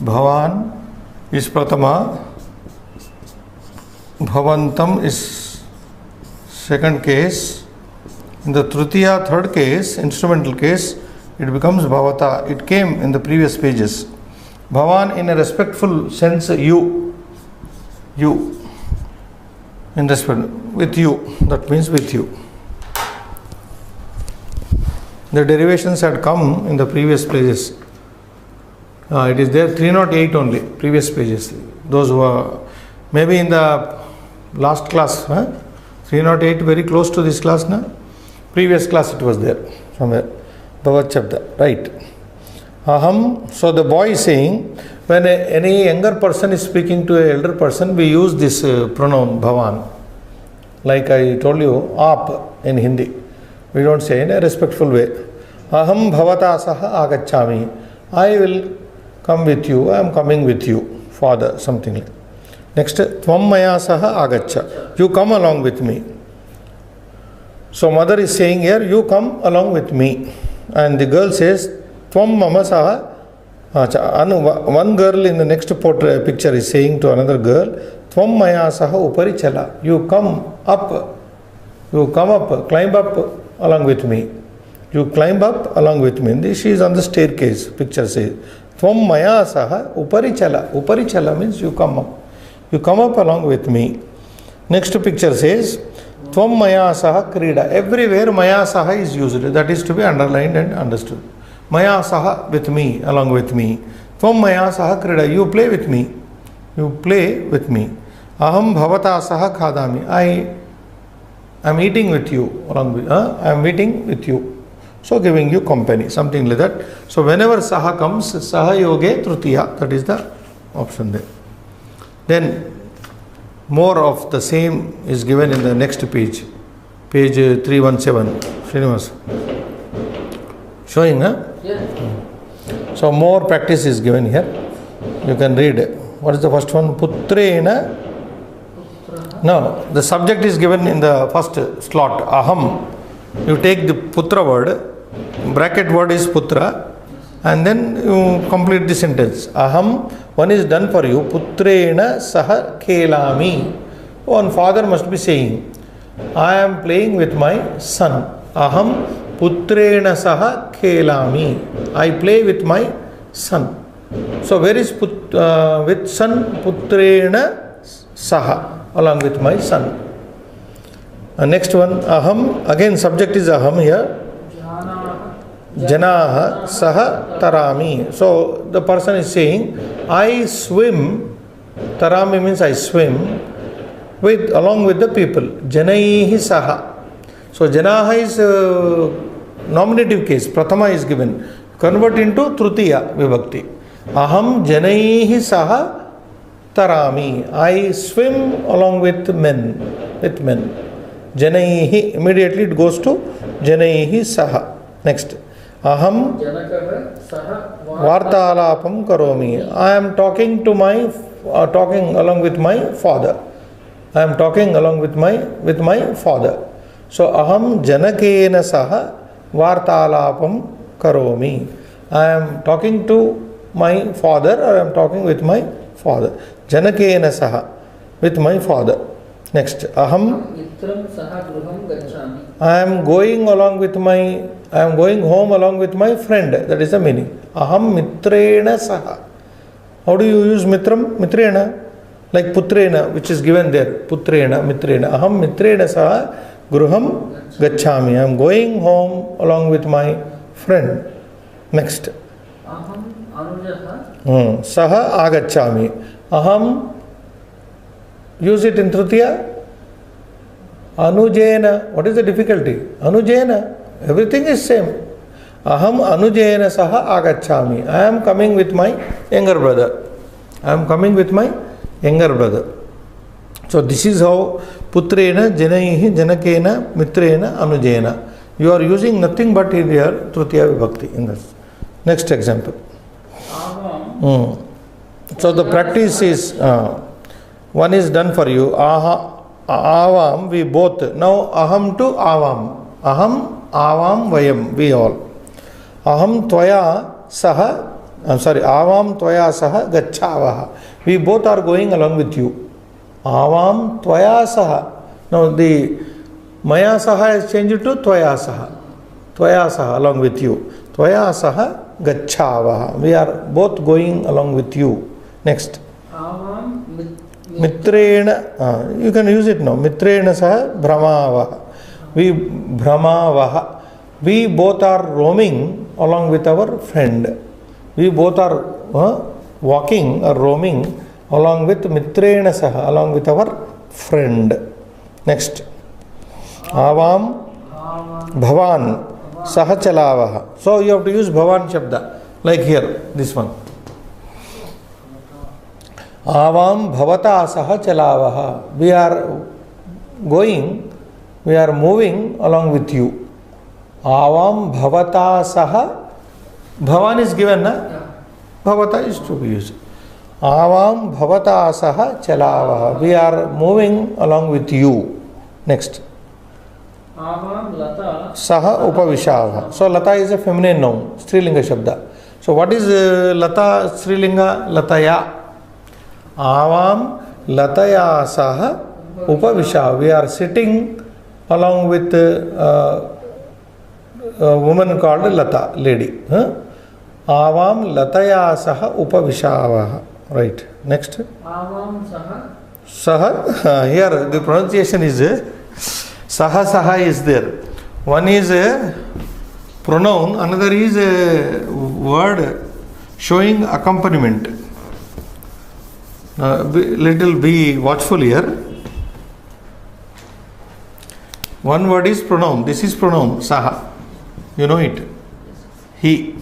Bhavan is pratama. Bhavantam is second case. In the tritiya, third case, instrumental case, it becomes bhavata. It came in the previous pages. Bhavan in a respectful sense, you. In respect, with you, that means with you. The derivations had come in the previous pages. It is there 308 only, previous pages. Those who are maybe in the last class, 308 very close to this class, na? Previous class it was there somewhere. Bhavat Shabda, right. Aham, so the boy is saying, when any younger person is speaking to an elder person, we use this pronoun bhavan. Like I told you, aap in Hindi. We don't say in a respectful way. Aham bhavata saha agacchami. I will come with you, I am coming with you, father, something like. Next, tvam maya saha agaccha. You come along with me. So mother is saying here, you come along with me. And the girl says, tvam mama saha. One girl in the next picture is saying to another girl, tvam maya saha upari chala. You come up. You come up, climb up along with me. You climb up along with me. She is on the staircase, picture says. Tvam maya saha upari chala. Upari chala means you come up. You come up along with me. Next picture says, Tvam maya saha krida. Everywhere maya saha is used. That is to be underlined and understood. Maya saha, with me, along with me. Tvam maya saha krida. You play with me. You play with me. Aham bhavata saha khadami. I am eating with you. Along with, I am eating with you. So giving you company, something like that. So whenever saha comes, saha yoge trutiya. That is the option there. Then more of the same is given in the next page. Page 317. Srinivas. Showing, huh? Yes. So more practice is given here. You can read. What is the first one? Putrena. No, the subject is given in the first slot. Aham. You take the putra word. Bracket word is putra. And then you complete the sentence. Aham. One is done for you. Putrena saha kelami. One father must be saying, I am playing with my son. Aham putrena saha kelami. I play with my son. So where is with son? Putrena saha. Along with my son. Next one. Aham. Again subject is aham here. Janaha saha tarami. So the person is saying, I swim. Tarami means I swim along with the people. Janaihi saha. So janaha is nominative case. Prathama is given. Convert into trutiya vibhakti. Aham janaihi saha tarami. I swim along with men. Janaihi. Immediately it goes to janaihi saha. Next. Aham vartalapam karomi. I am talking to talking along with my father. I am talking along with my father. So aham janakena saha vartalapam karomi. I am talking to my father, or I am talking with my father. Janakena saha, with my father. Next. Aham I am going home along with my friend. That is the meaning. Aham mitrena saha. How do you use mitram? Mitrena. Like putrena, which is given there. Putrena, mitrena. Aham mitrena saha gruham gacchami. I am going home along with my friend. Next. Aham anujaha. Saha agacchami. Aham. Use it in trutiya. Anujena. What is the difficulty? Anujena. Everything is same. Aham anujena saha agacchami. I am coming with my younger brother. So this is how putrena, janaihi, janakena, mitrena, anujena. You are using nothing but in your trutiya vibhakti in this. Next example. So the practice is one is done for you. Avam, we both. Now aham to avam. Aham, avam, vayam, we all. Aham tvaya saha, avam tvaya saha gacchavaha. We both are going along with you. Avam tvaya saha. Now the maya saha is changed to tvaya saha. Tvaya saha, along with you. Tvaya saha gacchavaha. We are both going along with you. Next. Avam Mitrena, you can use it now. Mitrena saha bhramavaha. We both are roaming along with our friend. We both are walking or roaming along with mitrena saha, along with our friend. Next. Avam bhavan saha chalavaha. So you have to use bhavan shabda. Like here, this one. Avam bhavata saha chalavaha. We are moving along with you. Avam bhavata saha. Bhavan is given, na? Bhavata is to be used. Avam bhavata saha chalavaha. We are moving along with you. Next. Avam lata Saha upavishavaha. So lata is a feminine noun, Strilinga shabda. So what is lata Strilinga? Lataya. Avam lataya saha upavisha. We are sitting along with a woman called Lata, lady. Avam lataya saha upavishavaha. Right. Next. avam saha Saha. Here the pronunciation is Saha saha is there. One is a pronoun, another is a word showing accompaniment. Little be watchful here. One word is pronoun. This is pronoun, saha. You know it. He.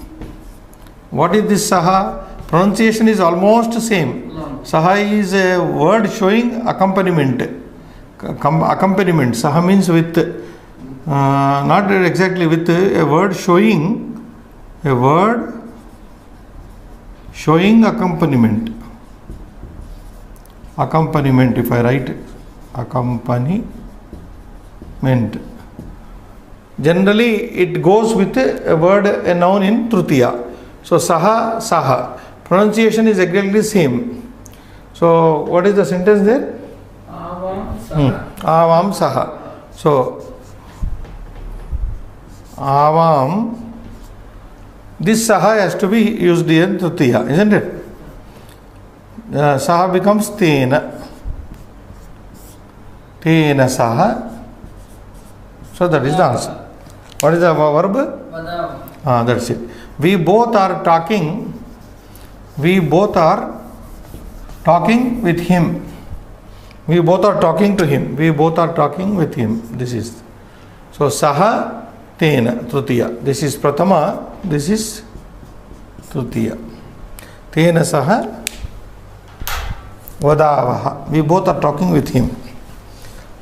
What is this saha? Pronunciation is almost same. Saha is a word showing accompaniment. Accompaniment. Saha means with, not exactly with, a word showing accompaniment. Accompaniment, if I write accompaniment. Generally it goes with a word, a noun in Tritiya. So saha, saha. Pronunciation is exactly same. So what is the sentence there? Avam saha. Avam saha. So avam, this saha has to be used in Tritiya, isn't it? Saha becomes tena. Tena saha. So that is the answer. What is the verb? Vadam. That's it. We both are talking. We both are talking with him. We both are talking to him. We both are talking with him. This is. So saha tena tritiya. This is pratama. This is tritiya. Tena saha vadavaha. We both are talking with him.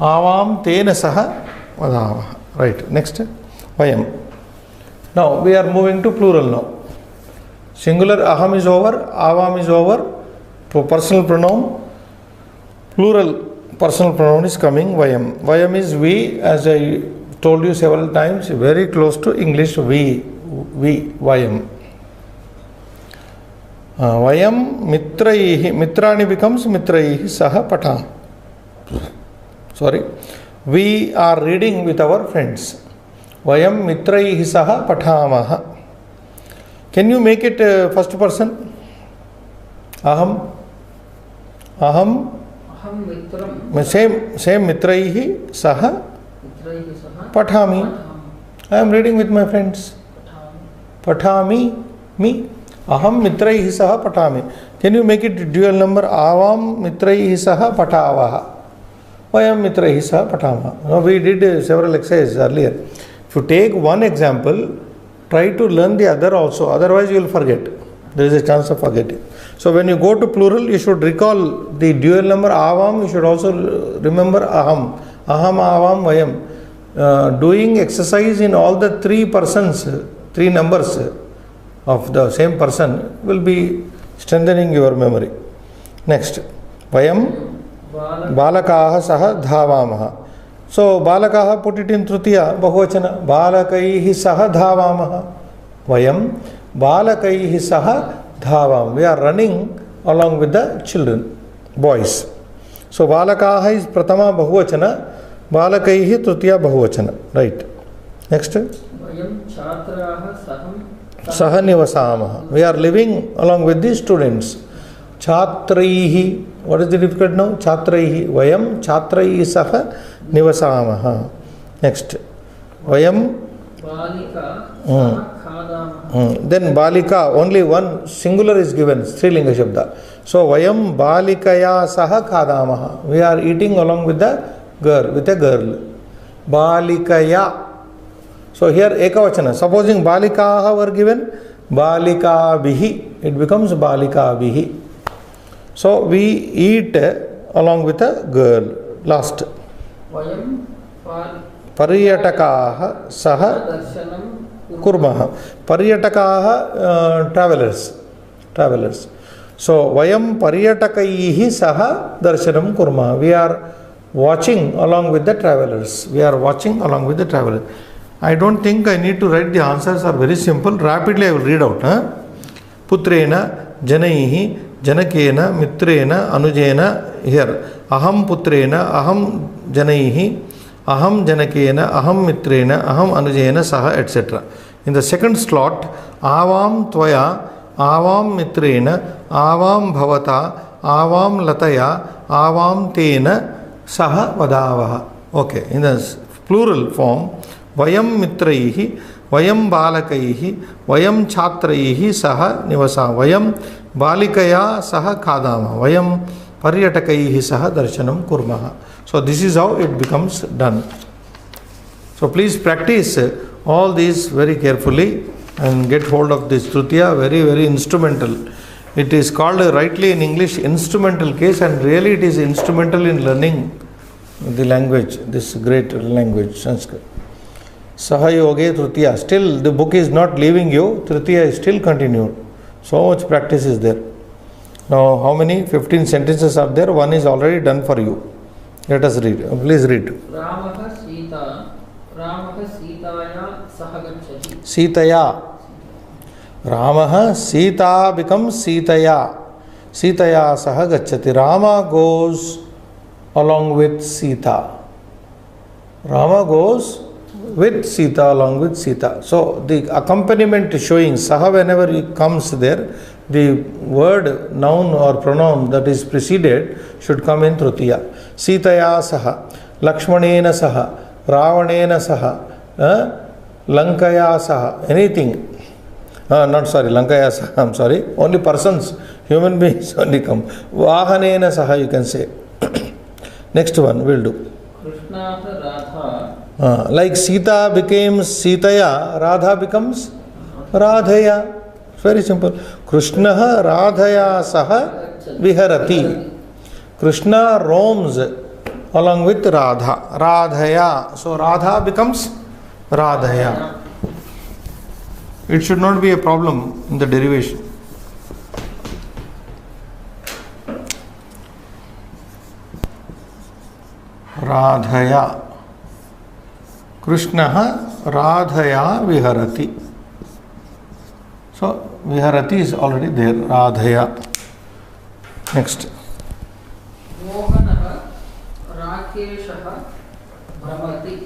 Avam tena saha vadavaha. Right. Next. Vayam. Now we are moving to plural now. Singular aham is over, avam is over. Personal pronoun. Plural personal pronoun is coming, vayam. Vayam is we, as I told you several times, very close to English we, vayam. Vayam mitraihi, mitrani becomes mitraihi saha patha. Sorry. We are reading with our friends. Vayam mitraihi saha pathamaha. Can you make it first person? Aham. Aham. Aham mitram. Same mitraihi saha Mitraihi saha. pathami. I am reading with my friends. Pathami. Me. Aham mitraihi saha pathami. Can you make it dual number? Avam mitraihi saha pathavaha. Vayam mitraihi saha pathamaha. Now we did several exercises earlier. If you take one example, try to learn the other also, otherwise you will forget. There is a chance of forgetting. So when you go to plural, you should recall the dual number avam, you should also remember aham. Aham, avam, vayam. Doing exercise in all the three persons, three numbers of the same person will be strengthening your memory. Next, vayam balakaha saha dhavamaha. So balakaha, put it in tritiya, bahuvachana. Balakaihi saha dhavamaha. Vayam balakaihi saha dhavam. We are running along with the children, boys. So balakaha is pratama bahuvachana, balakaihi tritiya bahuvachana. Right. Next. Vayam chhatraha saham. Saha nivasamaha. We are living along with the students. Chhatraihi. What is the difficult now? Chhatraihi. Vayam chhatraihi saha nivasamaha. Next. Vayam Balika saha khadamaha. Then balika, only one singular is given, Strilinga Shabda. So vayam balikaya saha khadamaha. We are eating along with the girl, with a girl. Balikaya. So here ekavachana. Supposing balikaha were given, balika bihi. It becomes balika bihi. So we eat along with a girl. Last. Vayam Paryatakaha saha darshanam kurmaha. Paryatakaha travelers. So vayam paryatakaihi saha darshanam kurmaha. We are watching along with the travelers. I don't think I need to write the answers, are very simple. Rapidly I will read out. Putrena, janaihi, janakena, mitrena, anujena. Here. Aham putrena, aham janaihi, aham janakena, aham mitrena, aham anujena, saha, etc. In the second slot, avam tvaya, avam mitrena, avam bhavata, avam lataya, avam tena, saha vadavaha. Okay. In the plural form. Vayam mitraihi, vayam balakaihi, vayam chhatraihi saha nivasa. Vayam balikaya saha khadama. Vayam paryatakaihi saha darshanam kurmaha. So this is how it becomes done. So please practice all these very carefully and get hold of this Tritiya, very, very instrumental. It is called rightly in English instrumental case, and really it is instrumental in learning the language, this great language, Sanskrit. Sahayoge Tritiya. Still the book is not leaving you, Tritiya is still continued. So much practice is there. Now how many? 15 sentences are there, one is already done for you. Let us read. Please read. Ramaha Sitaya Sahagachati. Sitaya. Ramaha Sita becomes Sitaya. Sitaya Sahagachati. Rama goes along with Sita. Rama goes with Sita, along with Sita. So the accompaniment showing Saha, whenever it comes there, the word, noun or pronoun that is preceded should come in Tritiya. Sitaya Saha, Lakshmanena Saha, Ravanena Saha, Lankaya Saha, anything. Lankaya Saha, I'm sorry. Only persons, human beings only come. Vahanena Saha you can say. Next one we'll do. Krishna Radha. Like Sita became Sitaya, Radha becomes Radhaya. Very simple. Krishna Radhaya Saha Viharati. Krishna roams along with Radha. Radhaya. So Radha becomes Radhaya. It should not be a problem in the derivation. Radhaya. Krishna Radhaya Viharati. So Viharati is already there. Radhaya. Next. Mohanaha Rakeshaha Bhramati.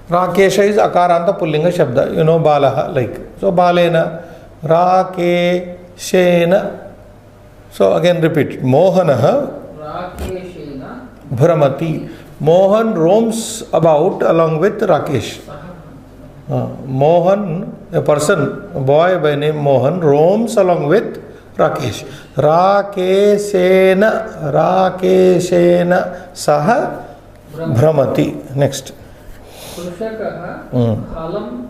Rakesha is Akaranta Pullinga Shabda. You know Balaha like. So Balena Rakeshena. So again repeat. Mohanaha Rakeshena Bhramati. Mohan roams about along with Rakesh. Mohan, a person, a boy by name Mohan, roams along with Rakesh. Rakeshena Saha Bhramati. Next. Krushakaha Halam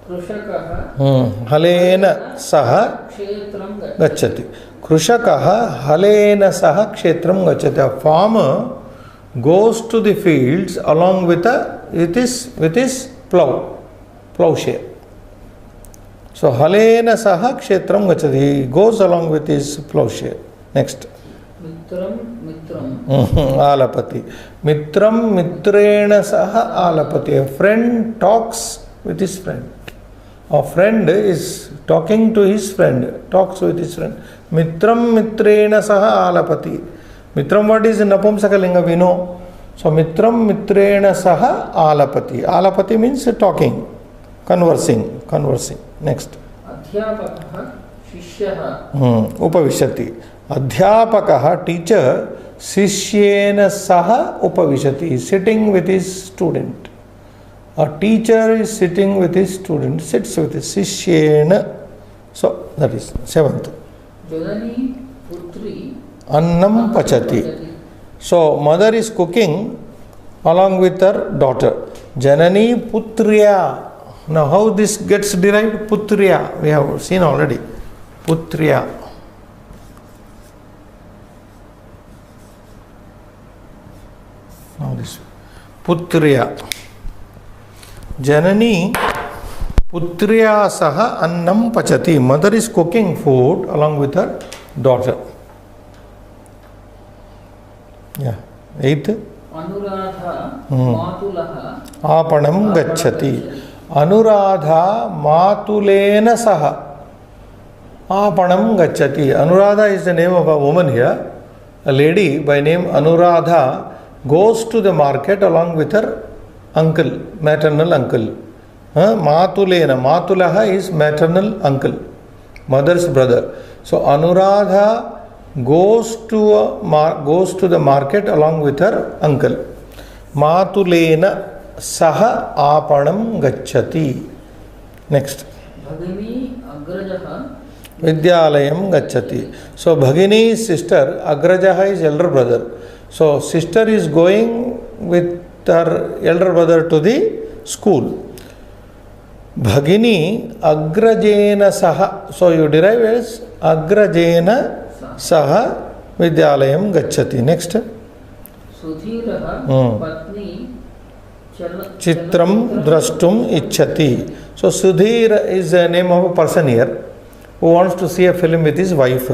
Krushakaha Halena Saha Kshetram Gacchati. Krushakaha Halena Saha Kshetram Gacchati. A farmer goes to the fields along with his plowshare. So Halena Saha Kshetram Gacchati. He goes along with his plowshare. Next. Mitram Alapati. Mitram Mitrena Saha Alapati. A friend talks with his friend. A friend is talking to his friend, talks with his friend. Mitram Mitrena Saha Alapati. Mitram word is in Napumsakalinga, we know. So Mitram Mitrena Saha Alapati. Alapati means talking, conversing. Next. Adhyapakaha Shishyaha Upavishati. Adhyapakaha, teacher, Sishyena Saha Upavishati, sitting with his student. A teacher is sitting with his student, sits with his Sishyena. So that is seventh. Janani Putri Annam Pachati. So mother is cooking along with her daughter. Janani Putriya. Now how this gets derived? Putriya. We have seen already. Putriya. Now this Putriya. Janani Putriya Saha Annam Pachati. Mother is cooking food along with her daughter. Yeah. Eighth. Anuradha Matulaha Apanam Gacchati. Anuradha Matulena Saha Apanam Gacchati. Anuradha is the name of a woman here. A lady by name Anuradha goes to the market along with her uncle, maternal uncle. Matulena. Matulaha is maternal uncle, mother's brother. So Anuradha goes to the market along with her uncle. मातुलेन सह आपणं गच्छति. Next. भगिनी अग्रजः विद्यालयं गच्छति. So Bhagini is sister, Agrajaha is elder brother. So sister is going with her elder brother to the school. Bhagini Agrajena Saha. So you derive as Agrajena Saha Vidyalayam Gacchati. Next. सुधीरः पत्नी Chitram Drashtum Ichchati. So Sudhir is the name of a person here who wants to see a film with his wife.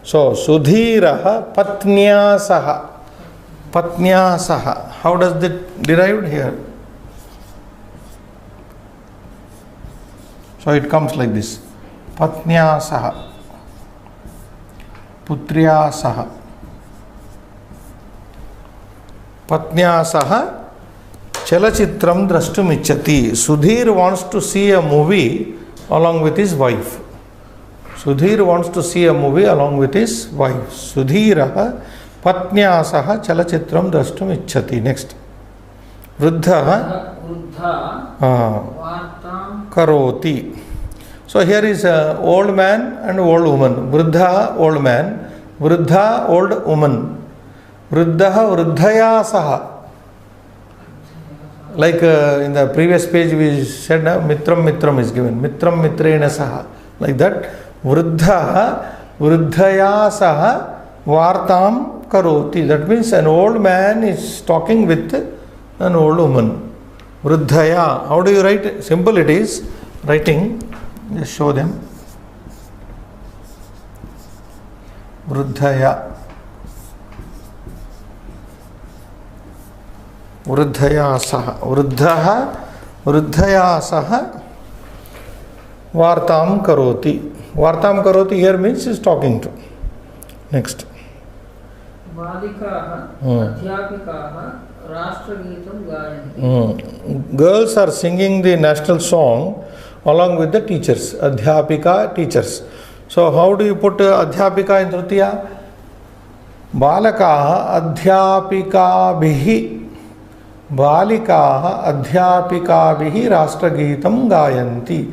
So Sudhiraha Patnya Saha. Patnya Saha. How does that derived here? So it comes like this. Patnya Saha. Putriya Saha. Patnya Saha Chalachitram Drashtum Ichchati. Sudhir wants to see a movie along with his wife. Sudhir wants to see a movie along with his wife. Sudhiraha Patnya Saha Chalachitram Drashtum Ichchati. Next. Vruddha Karoti. So here is a old man and old woman. Vruddha old man, Vruddha old woman. Vruddha Vruddhaya Saha. Like in the previous page we said Mitram is given. Mitram Mitrena Saha. Like that. Vruddha Vruddhaya Saha Vartam Karoti. That means an old man is talking with an old woman. Vruddhaya. How do you write? Simple it is. Writing. Just show them. Vruddhaya. Vruddhaya Saha. Vruddhaha Vruddhaya Saha Vartam Karoti. Vartam Karoti here means is talking to. Next. बालिकाः अध्यापिकाः राष्ट्रगीतं गायन्ति. Girls are singing the national song along with the teachers. Adhyapika, teachers. So how do you put Adhyapika in Tritiya? Balakaha Adhyapikabhihi. Balikaha Adhyapikabhihi Rashtrageetam Gayanti.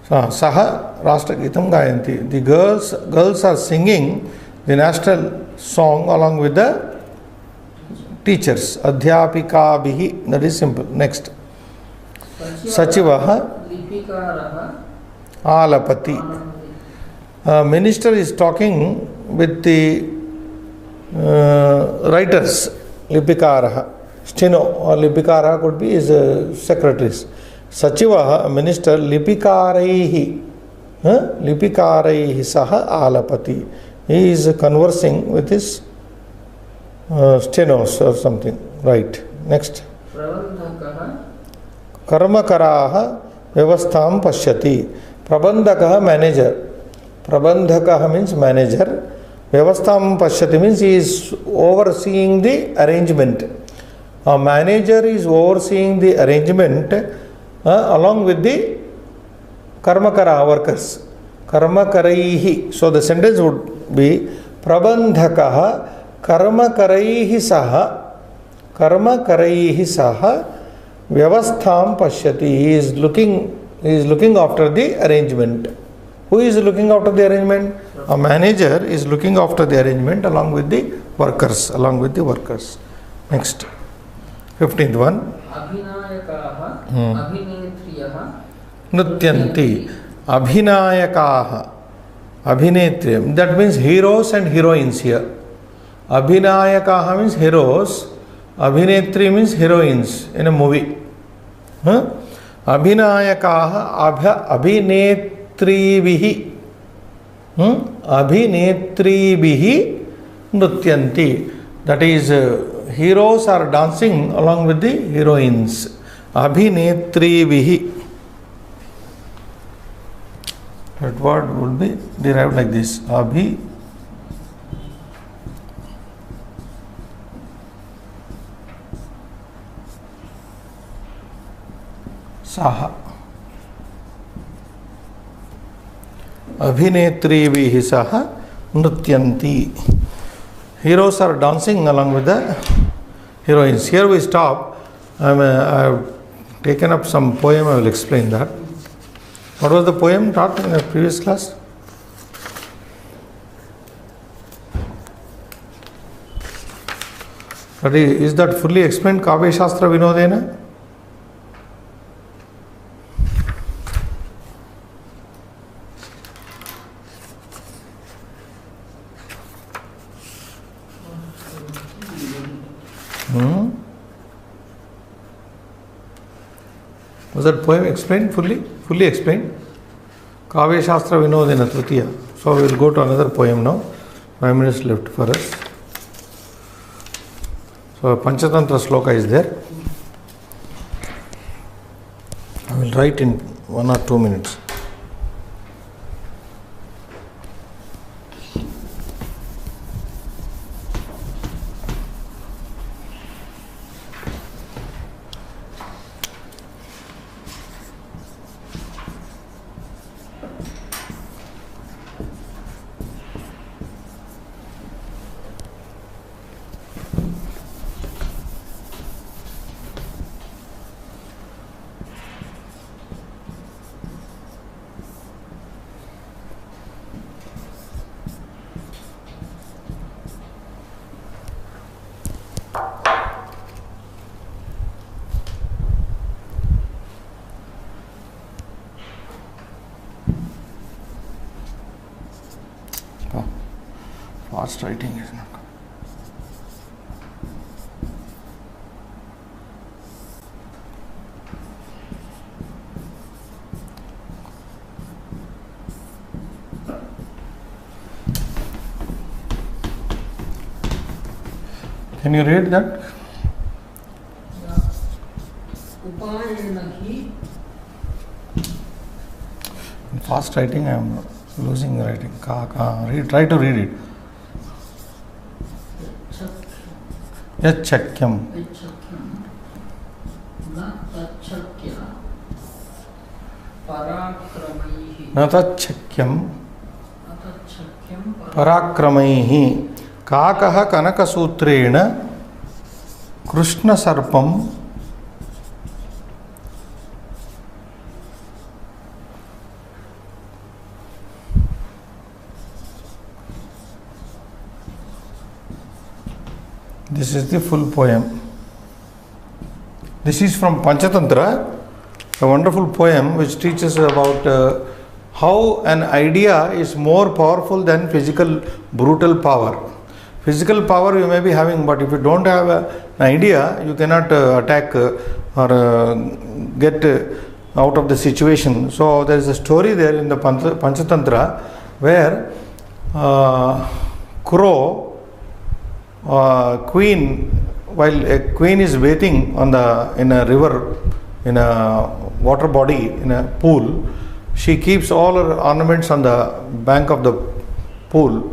Saha Rashtrageetam Gayanti. The girls are singing the national song along with the teachers. Adhyapikabhihi. That is simple. Next. Sachivaha Alapati. Minister is talking with the writers. Lipikaraha. Steno or Lipikaraha could be his secretaries. Sachivaha, minister, Lipikaraihi. Lipikaraihi Saha Alapati. He is conversing with his stenos or something. Right. Next. Karmakaraha Vyavastham Pashyati. Prabandhakaha manager. Prabandhakaha means manager. Vyavastham Pashyati means he is overseeing the arrangement. A manager is overseeing the arrangement along with the Karmakara workers. Karmakaraihi. So the sentence would be Prabandhakaha Karmakaraihi Saha. Karmakaraihi Saha Vyavastham Pashyati. He is looking after the arrangement. Who is looking after the arrangement? A manager is looking after the arrangement along with the workers. Next. 15th one. Abhinayakaha Abhinetriyah Nutyanti. Abhinayakaha Abhinetriyam. That means heroes and heroines here. Abhinayakaha means heroes. Abhinetri means heroines in a movie. Abhinayakaha Abhinetrivihi. Abhinetrivihi Nutyanti. That is, heroes are dancing along with the heroines. Abhinetrivihi. That word would be derived like this. Abhi Saha. Abhinetrivihi Saha Nutyanti. Heroes are dancing along with the heroines. Here we stop. I've taken up some poem, I will explain that. What was the poem taught in the previous class? Is that fully explained? Kavya Shastra Vinodena? Was that poem explained fully? Fully explained? Kavya Shastra Vinodena Tritiya. So we will go to another poem now. 5 minutes left for us. So Panchatantra Sloka is there. I will write in 1 or 2 minutes. Fast writing is not. Can you read that? In fast writing, I am losing writing. Try to read it. Yachakyam. Natachakyam Parakramaihi Kakaha Kanakasutrena Krishna Sarpam This is the full poem. This is from Panchatantra, a wonderful poem which teaches about how an idea is more powerful than physical brutal power. Physical power you may be having, but if you don't have an idea, you cannot attack or get out of the situation. So there is a story there in the Panchatantra where queen, while a queen is bathing in a river, in a water body, in a pool, she keeps all her ornaments on the bank of the pool.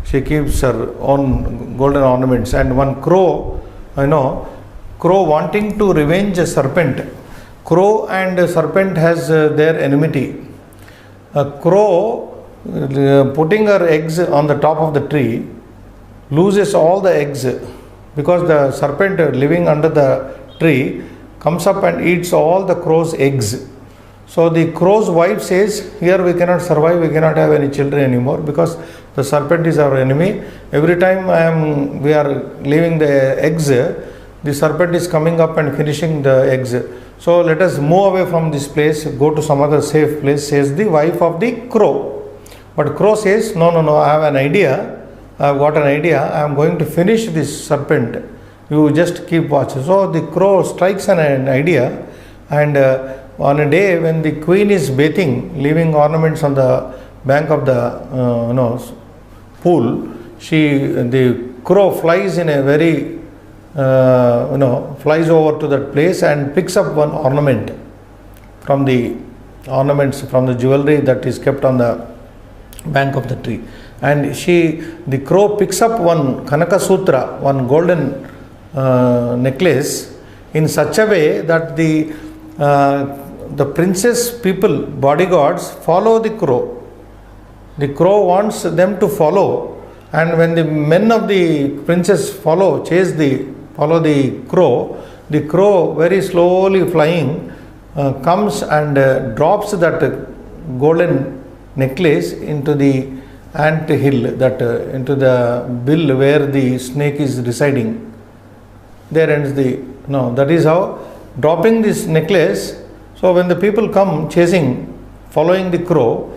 She keeps her own golden ornaments, and one crow wanting to revenge a serpent. Crow and a serpent has their enmity. A crow putting her eggs on the top of the tree loses all the eggs because the serpent living under the tree comes up and eats all the crow's eggs. So the crow's wife says, here we cannot survive, we cannot have any children anymore because the serpent is our enemy. Every time we are leaving the eggs, the serpent is coming up and finishing the eggs. So let us move away from this place, go to some other safe place, says the wife of the crow. But crow says, no, I have an idea. I have got an idea. I am going to finish this serpent. You just keep watch. So the crow strikes an idea, and on a day when the queen is bathing, leaving ornaments on the bank of the pool, the crow flies in a very flies over to that place and picks up one ornament from the jewelry that is kept on the bank of the tree. And the crow picks up one Kanaka Sutra, one golden necklace, in such a way that the princess people, bodyguards, follow the crow. The crow wants them to follow, and when the men of the princess chase the follow the crow very slowly flying comes and drops that golden necklace into the ant hill, into the bill where the snake is residing. There ends that is how dropping this necklace. So when the people come chasing, following the crow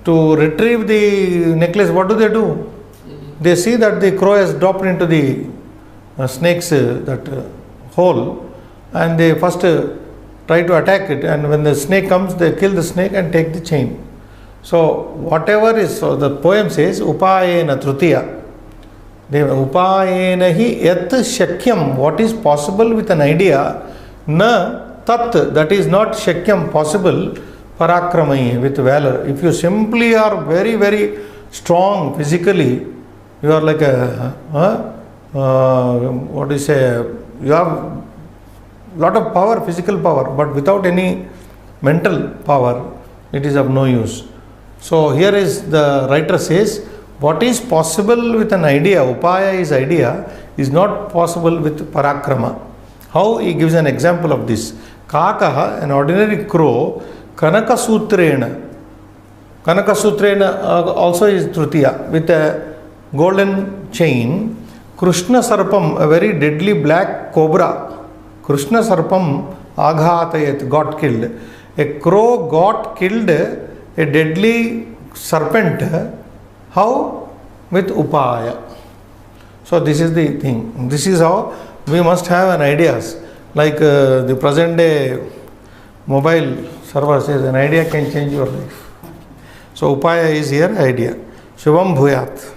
to retrieve the necklace, what do? They see that the crow has dropped into the snake's hole, and they first try to attack it, and when the snake comes, they kill the snake and take the chain. So whatever is, so the poem says, upayena trutiya. Upayena hi yat shakyam, what is possible with an idea, na tat, that is not shakyam, possible, parakramai, with valor. If you simply are very, very strong physically, you are like you have lot of power, physical power, but without any mental power, it is of no use. So here is, the writer says, what is possible with an idea, upaya is idea, is not possible with parakrama. How? He gives an example of this. Kakaha, an ordinary crow, Kanakasutrena also is trutiya, with a golden chain. Krishna Sarpam, a very deadly black cobra. Krishna Sarpam aghatayat, got killed. A crow got killed, a deadly serpent. How? With upaya. So this is the thing. This is how we must have an ideas. Like the present day mobile server says, an idea can change your life. So upaya is here, idea. Shubham bhuyat.